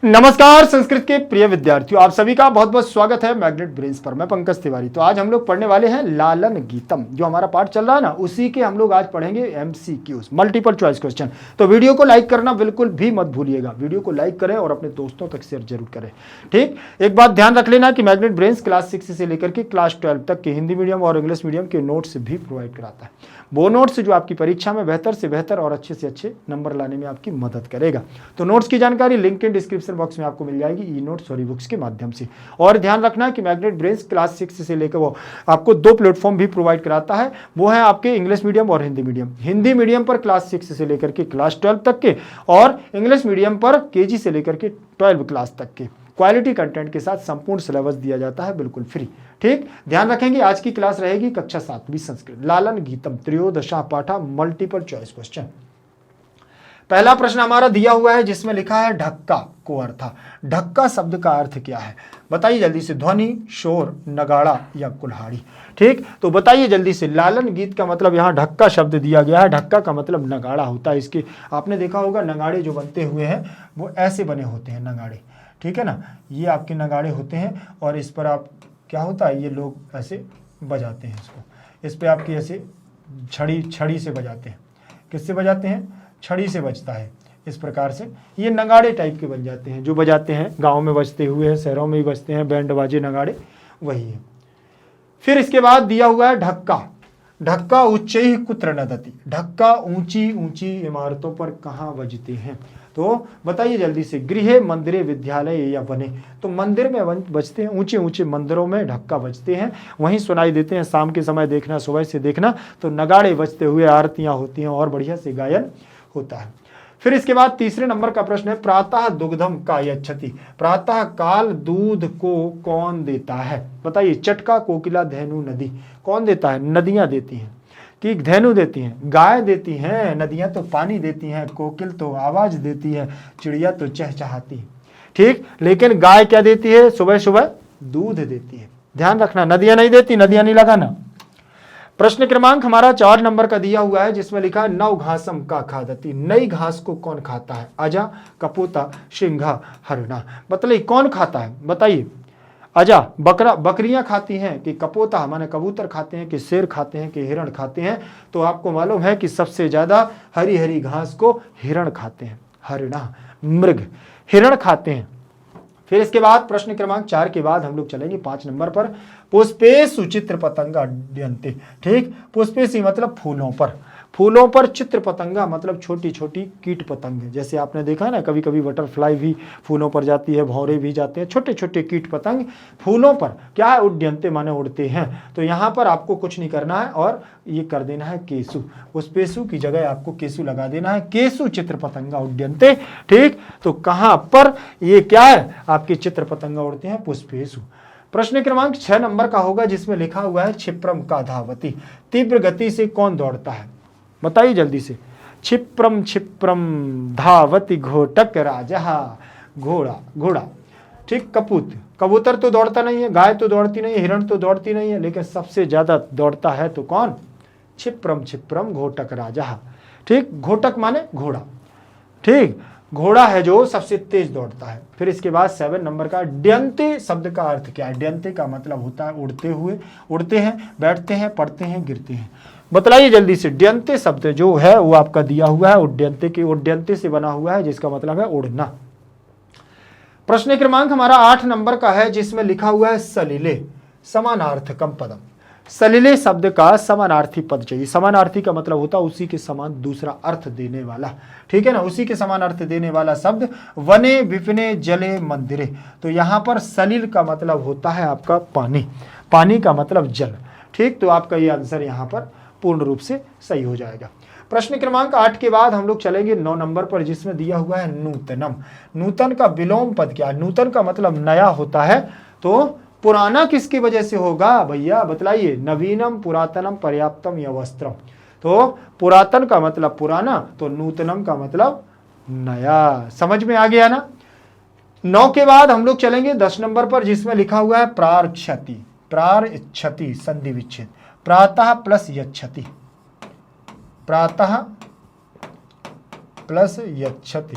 नमस्कार संस्कृत के प्रिय विद्यार्थियों, आप सभी का बहुत बहुत स्वागत है मैग्नेट ब्रेन्स पर। मैं पंकज तिवारी। तो आज हम लोग पढ़ने वाले हैं लालन गीतम। जो हमारा पाठ चल रहा है ना, उसी के हम लोग आज पढ़ेंगे एमसीक्यूज, मल्टीपल चॉइस क्वेश्चन। तो वीडियो को लाइक करना बिल्कुल भी मत भूलिएगा। वीडियो को लाइक करें और अपने दोस्तों तक शेयर जरूर करें। ठीक, एक बात ध्यान रख लेना कि मैग्नेट ब्रेन्स क्लास 6 से लेकर के क्लास 12 तक के हिंदी मीडियम और इंग्लिश मीडियम के नोट्स भी प्रोवाइड कराता है। वो नोट्स जो आपकी परीक्षा में बेहतर से बेहतर और अच्छे से अच्छे नंबर लाने में आपकी मदद करेगा। तो नोट्स की जानकारी लिंक इन डिस्क्रिप्शन बॉक्स में आपको मिल जाएगी, ई नोट्स और ई बुक्स के माध्यम से। और ध्यान रखना कि मैग्नेट ब्रेन्स क्लास 6 से लेकर वो आपको 2 प्लेटफॉर्म भी प्रोवाइड कराता है। वो है आपके इंग्लिश मीडियम और हिंदी मीडियम। हिंदी मीडियम पर क्लास 6 से लेकर के क्लास 12 तक के, और इंग्लिश मीडियम पर केजी से लेकर के 12 क्लास तक के क्वालिटी कंटेंट के साथ संपूर्ण सिलेबस दिया जाता है, बिल्कुल फ्री। ठीक, ध्यान रखेंगे। आज की क्लास रहेगी कक्षा 7वीं संस्कृत, लालन गीतम त्रयोदशा पाठा, मल्टीपल चॉइस क्वेश्चन। पहला प्रश्न हमारा दिया हुआ है जिसमें लिखा है ढक्का को अर्थ। ढक्का शब्द का अर्थ क्या है बताइए जल्दी से। ध्वनि, शोर, नगाड़ा या कुल्हाड़ी। ठीक, तो बताइए जल्दी से। लालन गीत का मतलब यहाँ ढक्का शब्द दिया गया है। ढक्का का मतलब नगाड़ा होता है। इसके आपने देखा होगा नगाड़े जो बनते हुए हैं वो ऐसे बने होते हैं नगाड़े, ठीक है ना। ये आपके नगाड़े होते हैं और इस पर आप क्या होता है, ये लोग ऐसे बजाते हैं इसको। इस पे आपकी ऐसे छड़ी से बजाते हैं। किससे बजाते हैं? छड़ी से बजता है। इस प्रकार से ये नगाड़े टाइप के बन जाते हैं, जो बजाते हैं गांव में बजते हुए हैं, शहरों में भी बजते हैं, बैंड बाजे नगाड़े, वही है। फिर इसके बाद दिया हुआ है ढक्का। ढक्का उच्चैः कुत्र नदति। ढक्का ऊंची ऊंची इमारतों पर कहाँ बजते हैं? तो बताइए जल्दी से। गृह, मंदिरे, विद्यालय या वने। तो मंदिर में बजते हैं, ऊंचे ऊंचे मंदिरों में ढक्का बजते हैं, वहीं सुनाई देते हैं। शाम के समय देखना, सुबह से देखना तो नगाड़े बजते हुए आरतियां होती हैं और बढ़िया से गायन होता है। फिर इसके बाद तीसरे नंबर का प्रश्न है प्रातः दुग्धम का यच्छति। प्रातः काल दूध को कौन देता है? बताइए। चटका, कोकिला, धेनु, नदी। कौन देता है? नदियां देती हैं। कि धेनु देती हैं, गाय देती हैं, नदियां तो पानी देती हैं, कोकिल तो आवाज देती है, चिड़िया तो चहचहाती है। ठीक, लेकिन गाय क्या देती है? सुबह सुबह दूध देती है। ध्यान रखना, नदियां नहीं देती, नदियां नहीं लगाना। प्रश्न क्रमांक हमारा 4 नंबर का दिया हुआ है जिसमें लिखा है नव घासम का खादती। नई घास को कौन खाता है? अजा, कपूता, सिंघा, हरणा। मतलब कौन खाता है बताइए। अजा बकरियां खाती हैं, कि कपोता माने कबूतर खाते हैं, कि शेर खाते हैं, कि हिरण खाते हैं? तो आपको मालूम है कि सबसे ज्यादा हरी हरी घास को हिरण खाते हैं। हरणा मृग, हिरण खाते हैं। फिर इसके बाद प्रश्न क्रमांक 4 के बाद हम लोग चलेंगे 5 नंबर पर। पुष्पेषु चित्र पतंगा उड्डयन्ते। ठीक, पुष्पेषु मतलब फूलों पर। फूलों पर चित्र पतंगा मतलब छोटी छोटी कीट पतंग। जैसे आपने देखा है ना, कभी कभी बटरफ्लाई भी फूलों पर जाती है, भौरे भी जाते हैं, छोटे छोटे कीट पतंग फूलों पर क्या है? उड्डयन्ते माने उड़ते हैं। तो यहाँ पर आपको कुछ नहीं करना है और ये कर देना है केसु। पुष्पेषु की जगह आपको केसु लगा देना है। केसु चित्र पतंगा उड्डयन्ते। ठीक, तो कहाँ पर ये क्या है? आपके चित्र पतंगा उड़ते हैं, पुष्पेषु। प्रश्न क्रमांक 6 नंबर का होगा जिसमें लिखा हुआ है क्षिप्रम का धावती। तीव्र गति से कौन दौड़ता है बताइए जल्दी से। क्षिप्रम क्षिप्रम धावती घोटक राजा। घोड़ा। ठीक, कबूतर तो दौड़ता नहीं है, गाय तो दौड़ती नहीं है, हिरण तो दौड़ती नहीं है, लेकिन सबसे ज्यादा दौड़ता है तो कौन? क्षिप्रम क्षिप्रम घोटक राजा। ठीक, घोटक माने घोड़ा। ठीक, घोड़ा है जो सबसे तेज दौड़ता है। फिर इसके बाद 7 नंबर का ड्यन्ते शब्द का अर्थ क्या है? ड्यन्ते का मतलब होता है उड़ते हुए। उड़ते हैं, बैठते हैं, पढ़ते हैं, गिरते हैं। बतलाइए जल्दी से। ड्यन्ते शब्द जो है वो आपका दिया हुआ है उड्डयन्ते की, उड्डयन्ते से बना हुआ है, जिसका मतलब है उड़ना। प्रश्न क्रमांक हमारा 8 नंबर का है जिसमें लिखा हुआ है सलिले समानार्थकम पदम। सलिले शब्द का समानार्थी पद चाहिए। समानार्थी का मतलब होता है उसी के समान दूसरा अर्थ देने वाला। ठीक है ना, उसी के समान अर्थ देने वाला शब्द। वने, विपिने, जले, मंदिरे। तो यहां पर सलिल का मतलब होता है आपका पानी। पानी का मतलब जल। ठीक, तो आपका ये आंसर यहां पर पूर्ण रूप से सही हो जाएगा। प्रश्न क्रमांक 8 के बाद हम लोग चलेंगे 9 नंबर पर जिसमें दिया हुआ है नूतनम। नूतन का विलोम पद क्या है? नूतन का मतलब नया होता है। तो पुराना किसकी वजह से होगा भैया बतलाइए। नवीनम, पुरातनम, पर्याप्तम या वस्त्रम। तो पुरातन का मतलब पुराना, तो नूतनम का मतलब नया। समझ में आ गया ना। 9 के बाद हम लोग चलेंगे 10 नंबर पर जिसमें लिखा हुआ है प्रारक्षति। प्रारक्षति संधि विच्छेद। प्रातः प्लस यच्छति। प्रातः प्लस यच्छति।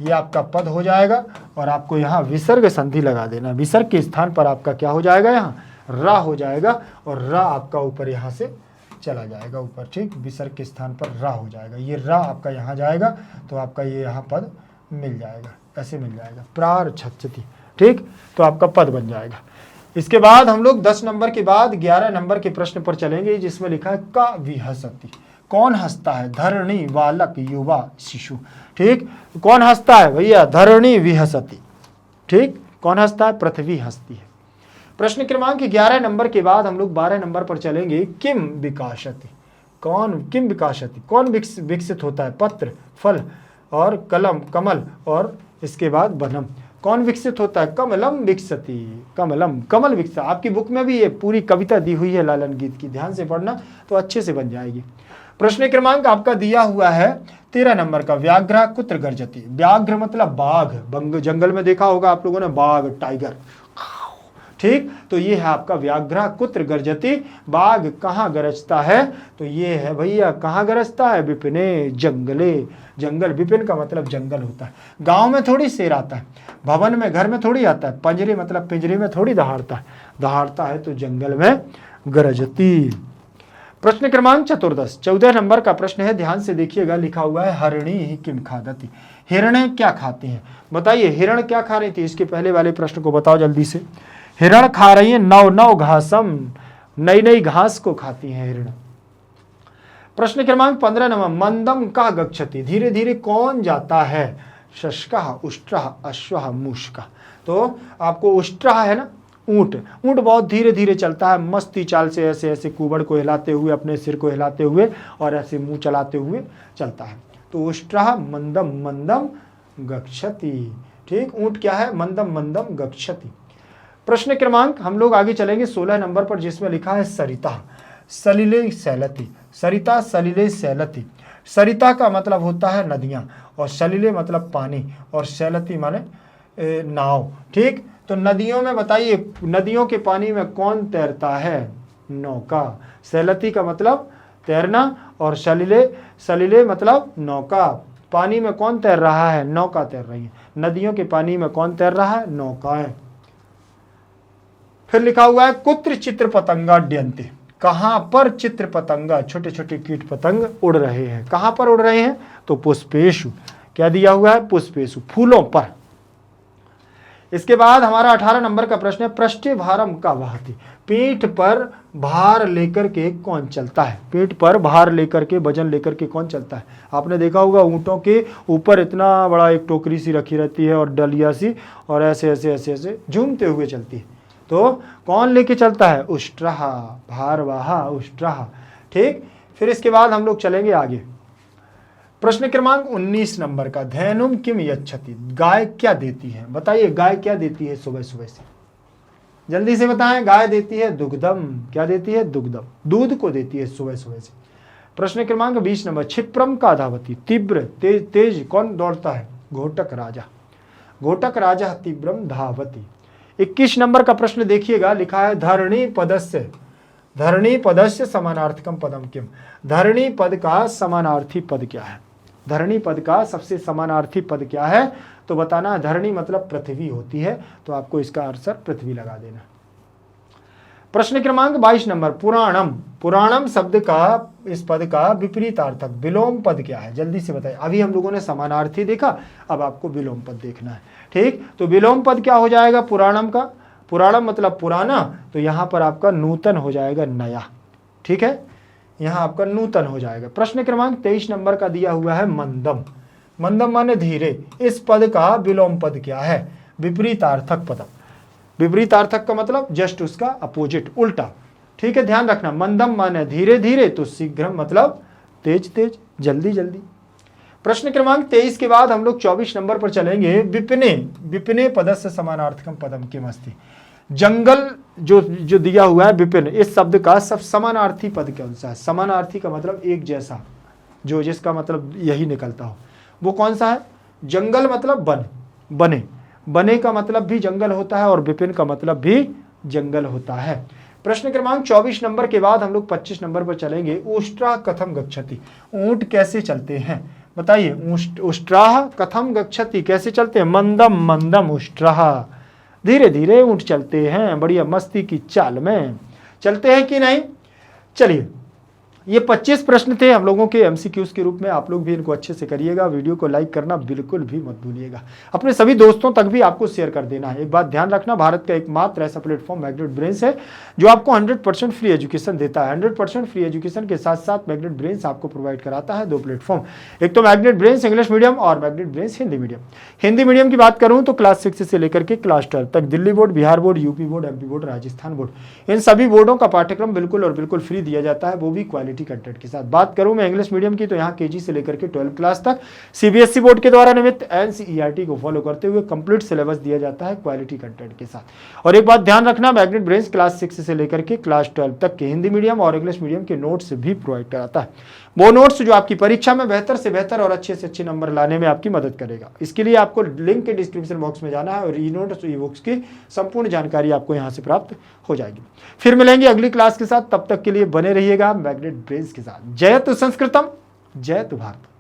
ये आपका पद हो जाएगा और आपको यहाँ विसर्ग संधि लगा देना। विसर्ग के स्थान पर आपका क्या हो जाएगा, यहाँ रा हो जाएगा और रा आपका ऊपर यहाँ से चला जाएगा ऊपर, ठीक। विसर्ग के स्थान पर रा हो जाएगा, ये रा आपका यहाँ जाएगा तो आपका ये यहाँ पद मिल जाएगा, ऐसे मिल जाएगा प्रारछति, ठीक। तो आपका पद बन जाएगा। इसके बाद हम लोग 10 नंबर के बाद 11 नंबर के प्रश्न पर चलेंगे, जिसमें लिखा है का विहसति। कौन हंसता है? धरणी, बालक, युवा, शिशु, ठीक। कौन हंसता है भैया? धरणी विहसति, ठीक। कौन हंसता है? पृथ्वी हंसती है। प्रश्न क्रमांक 11 नंबर के बाद हम लोग 12 नंबर पर चलेंगे। किम विकासति। किम विकासति, कौन विकसित होता है? पत्र, फल और कलम, कमल और इसके बाद वनम। कौन विकसित होता है? कमलम विकसति, कमलम, कमल विकसित। आपकी बुक में भी ये पूरी कविता दी हुई है लालन गीत की, ध्यान से पढ़ना तो अच्छे से बन जाएगी। प्रश्न क्रमांक आपका दिया हुआ है 13 नंबर का। व्याघ्र कुत्र गर्जति। व्याघ्र मतलब बाघ, जंगल में देखा होगा आप लोगों ने बाघ, टाइगर, ठीक। तो ये है आपका व्याघ्र कुत्र गर्जति। बाघ कहाँ गरजता है? तो ये है भैया कहाँ गरजता है? विपिने, जंगले। जंगल, विपिन का मतलब जंगल होता है। गांव में थोड़ी शेर आता है, भवन में, घर में थोड़ी आता है। पंजरे मतलब पिंजरे में थोड़ी दहाड़ता है, दहाड़ता है तो जंगल में गरजती। प्रश्न क्रमांक 14 नंबर का प्रश्न है, ध्यान से देखिएगा। लिखा हुआ है हरिणी किम खादति। हिरण क्या खाती हैं? बताइए हिरण क्या खा रही थी? इसके पहले वाले प्रश्न को बताओ जल्दी से। हिरण खा रही है नव घासम, नई नई घास को खाती हैं हिरण। प्रश्न क्रमांक 15 नंबर। मंदम का गच्छति। धीरे धीरे कौन जाता है? शशकः, उष्ट्रः, अश्वः, मूषकः। तो आपको उष्ट्रः है ना, ऊंट। ऊंट बहुत धीरे धीरे चलता है, मस्ती चाल से ऐसे ऐसे कुबड़ को हिलाते हुए, अपने सिर को हिलाते हुए और ऐसे मुंह चलाते हुए चलता है। तो उष्ट्रः मंदम मंदम गच्छति, ठीक। ऊंट क्या है? मंदम मंदम गच्छति। प्रश्न क्रमांक हम लोग आगे चलेंगे 16 नंबर पर, जिसमें लिखा है सरिता सलिले सैलति। सरिता सलिले सैलति। सरिता का मतलब होता है नदियां और सलिले मतलब पानी और सैलति माने नाव, ठीक। तो नदियों में बताइए, नदियों के पानी में कौन तैरता है? नौका। सैलति का मतलब तैरना और सलिले मतलब नौका। पानी में कौन तैर रहा है? नौका तैर रही है। नदियों के पानी में कौन तैर रहा है? नौका है। फिर लिखा हुआ है कुत्र चित्र पतंगा ड्यन्ते। कहां पर चित्र पतंगा, छोटे छोटे कीट पतंग उड़ रहे हैं? कहां पर उड़ रहे हैं? तो पुष्पेशु। क्या दिया हुआ है? पुष्पेशु, फूलों पर। इसके बाद हमारा 18 नंबर का प्रश्न है पृष्ठे भारम का वहति। पीठ पर भार लेकर के कौन चलता है? पीठ पर भार लेकर के, वजन लेकर के कौन चलता है? आपने देखा होगा ऊंटों के ऊपर इतना बड़ा एक टोकरी सी रखी रहती है और डलिया सी, और ऐसे ऐसे ऐसे ऐसे झूमते हुए चलती है। तो कौन लेके चलता है? उष्ट्रः, भारवाहा उष्ट्रः, ठीक। फिर इसके बाद हम लोग चलेंगे आगे। प्रश्न क्रमांक 19 नंबर का। धैनुम किम यच्छति। गाय क्या देती है? बताइए गाय क्या देती है सुबह सुबह से? जल्दी से बताएं। गाय देती है दुग्धम। क्या देती है? दुग्धम, दूध को देती है सुबह सुबह से। प्रश्न क्रमांक 20 नंबर। क्षिप्रम का धावती। तीव्र, तेज, तेज कौन दौड़ता है? घोटक राजा। घोटक राजा तीव्रम धावती। 21 नंबर का प्रश्न देखिएगा। लिखा है धरणी पदस्य। धरणी पदस्य समानार्थकम पदम किम। धरणी पद का समानार्थी पद क्या है? धरणी पद का सबसे समानार्थी पद क्या है? तो बताना। धरणी मतलब पृथ्वी होती है, तो आपको इसका आंसर पृथ्वी लगा देना। प्रश्न क्रमांक 22 नंबर। पुराणम। पुराणम शब्द का, इस पद का विपरीतार्थक विलोम पद क्या है? जल्दी से बताइए। अभी हम लोगों ने समानार्थी देखा, अब आपको विलोम पद देखना है, ठीक। तो विलोम पद क्या हो जाएगा पुराणम का? पुराणम मतलब पुराना, तो यहां पर आपका नूतन हो जाएगा, नया, ठीक है। यहां आपका नूतन हो जाएगा। प्रश्न क्रमांक 23 नंबर का दिया हुआ है मंदम। मंदम माने धीरे। इस पद का विलोम पद क्या है? विपरीतार्थक पदम। विपरीतार्थक का मतलब जस्ट उसका अपोजिट, उल्टा, ठीक है। ध्यान रखना। मंदम माने धीरे धीरे, तो शीघ्रम मतलब तेज तेज, जल्दी जल्दी। प्रश्न क्रमांक 23 के बाद हम लोग 24 नंबर पर चलेंगे। विपिने। विपिने पदस्य समानार्थकम पदम किम अस्ति। जंगल जो दिया हुआ है विपिन, इस शब्द का सब समानार्थी पद कौन सा है? समानार्थी का मतलब एक जैसा, जो जिसका मतलब यही निकलता हो, वो कौन सा है? जंगल मतलब वन, बने। बने का मतलब भी जंगल होता है और विपिन का मतलब भी जंगल होता है। प्रश्न क्रमांक 24 नंबर के बाद हम लोग 25 नंबर पर चलेंगे। उष्ट्रा कथम गच्छति। ऊंट कैसे चलते हैं? बताइए, उष्ट्राह कथम गच्छति, कैसे चलते हैं? मंदम मंदम उष्ट्राह, धीरे धीरे ऊंट चलते हैं, बढ़िया मस्ती की चाल में चलते हैं कि नहीं। चलिए, ये 25 प्रश्न थे हम लोगों के एमसीक्यूज के रूप में। आप लोग भी इनको अच्छे से करिएगा। वीडियो को लाइक करना बिल्कुल भी मत भूलिएगा। अपने सभी दोस्तों तक भी आपको शेयर कर देना है। एक बात ध्यान रखना, भारत का एकमात्र ऐसा प्लेटफॉर्म मैग्नेट ब्रेन्स है जो आपको 100% फ्री एजुकेशन देता है। 100% फ्री एजुकेशन के साथ साथ मैग्नेट ब्रेन्स आपको प्रोवाइड कराता है 2 प्लेटफॉर्म, एक तो मैग्नेट ब्रेन्स इंग्लिश मीडियम और magnet brains Hindi medium. Hindi medium की बात करूं तो क्लास 6 से लेकर के क्लास 12 तक Delhi board, Bihar board, UP board, MP board, Rajasthan board, इन सभी बोर्डों का पाठ्यक्रम बिल्कुल और बिल्कुल फ्री दिया जाता है, वो भी क्वालिटी कंटेंट के साथ। बात करूं मैं इंग्लिश मीडियम की तो यहाँ केजी से लेकर के 12 क्लास तक सीबीएसई बोर्ड के द्वारा निमित्त एनसीईआरटी को फॉलो करते हुए कंप्लीट सिलेबस दिया जाता है क्वालिटी कंटेंट के साथ। और एक बात ध्यान रखना, मैग्नेट ब्रेन्स क्लास 6 से लेकर के क्लास 12 तक के हिंदी मीडियम और इंग्लिश मीडियम के नोट्स भी प्रोवाइड कराता है। वो नोट्स जो आपकी परीक्षा में बेहतर से बेहतर और अच्छे से अच्छे नंबर लाने में आपकी मदद करेगा। इसके लिए आपको लिंक के डिस्क्रिप्शन बॉक्स में जाना है और ई नोट्स ई बुक्स की संपूर्ण जानकारी आपको यहाँ से प्राप्त हो जाएगी। फिर मिलेंगे अगली क्लास के साथ, तब तक के लिए बने रहिएगा मैग्नेट ब्रेन्स के साथ। जयतु संस्कृतम, जयतु भारत।